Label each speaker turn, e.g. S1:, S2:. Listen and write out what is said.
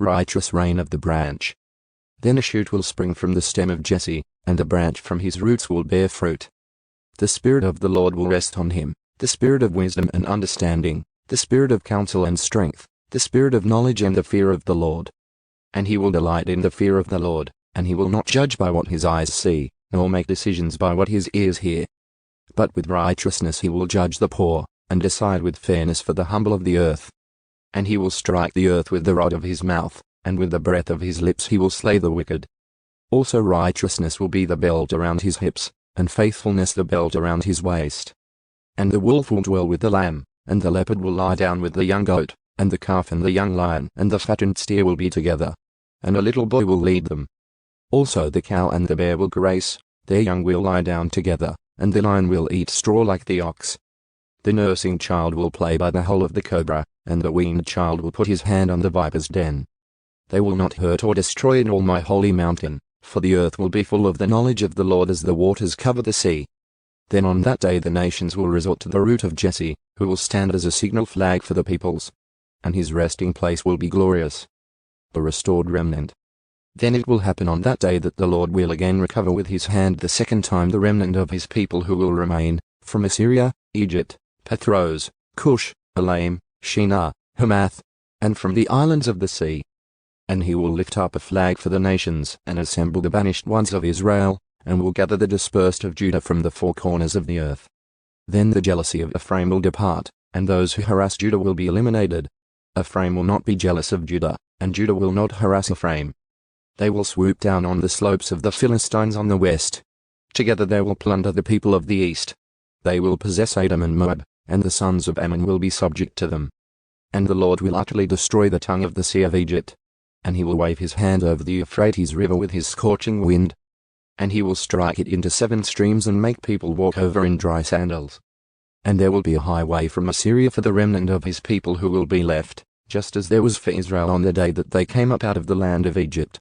S1: righteous reign of the branch. Then a shoot will spring from the stem of Jesse, and a branch from his roots will bear fruit. The Spirit of the Lord will rest on him, the Spirit of wisdom and understanding, the Spirit of counsel and strength, the Spirit of knowledge and the fear of the Lord. And he will delight in the fear of the Lord, and he will not judge by what his eyes see, nor make decisions by what his ears hear. But with righteousness he will judge the poor, and decide with fairness for the humble of the earth. And he will strike the earth with the rod of his mouth, and with the breath of his lips he will slay the wicked. Also righteousness will be the belt around his hips, and faithfulness the belt around his waist. And the wolf will dwell with the lamb, and the leopard will lie down with the young goat, and the calf and the young lion and the fattened steer will be together. And a little boy will lead them. Also the cow and the bear will graze, their young will lie down together, and the lion will eat straw like the ox. The nursing child will play by the hole of the cobra, and the weaned child will put his hand on the viper's den. They will not hurt or destroy in all my holy mountain, for the earth will be full of the knowledge of the Lord as the waters cover the sea. Then on that day the nations will resort to the root of Jesse, who will stand as a signal flag for the peoples. And his resting place will be glorious. A restored remnant. Then it will happen on that day that the Lord will again recover with his hand the second time the remnant of his people who will remain, from Assyria, Egypt, Pathros, Cush, Elam, Shinar, Hamath, and from the islands of the sea. And he will lift up a flag for the nations and assemble the banished ones of Israel, and will gather the dispersed of Judah from the four corners of the earth. Then the jealousy of Ephraim will depart, and those who harass Judah will be eliminated. Ephraim will not be jealous of Judah, and Judah will not harass Ephraim. They will swoop down on the slopes of the Philistines on the west. Together they will plunder the people of the east. They will possess Edom and Moab, and the sons of Ammon will be subject to them. And the Lord will utterly destroy the tongue of the sea of Egypt. And he will wave his hand over the Euphrates river with his scorching wind. And he will strike it into 7 streams and make people walk over in dry sandals. And there will be a highway from Assyria for the remnant of his people who will be left, just as there was for Israel on the day that they came up out of the land of Egypt.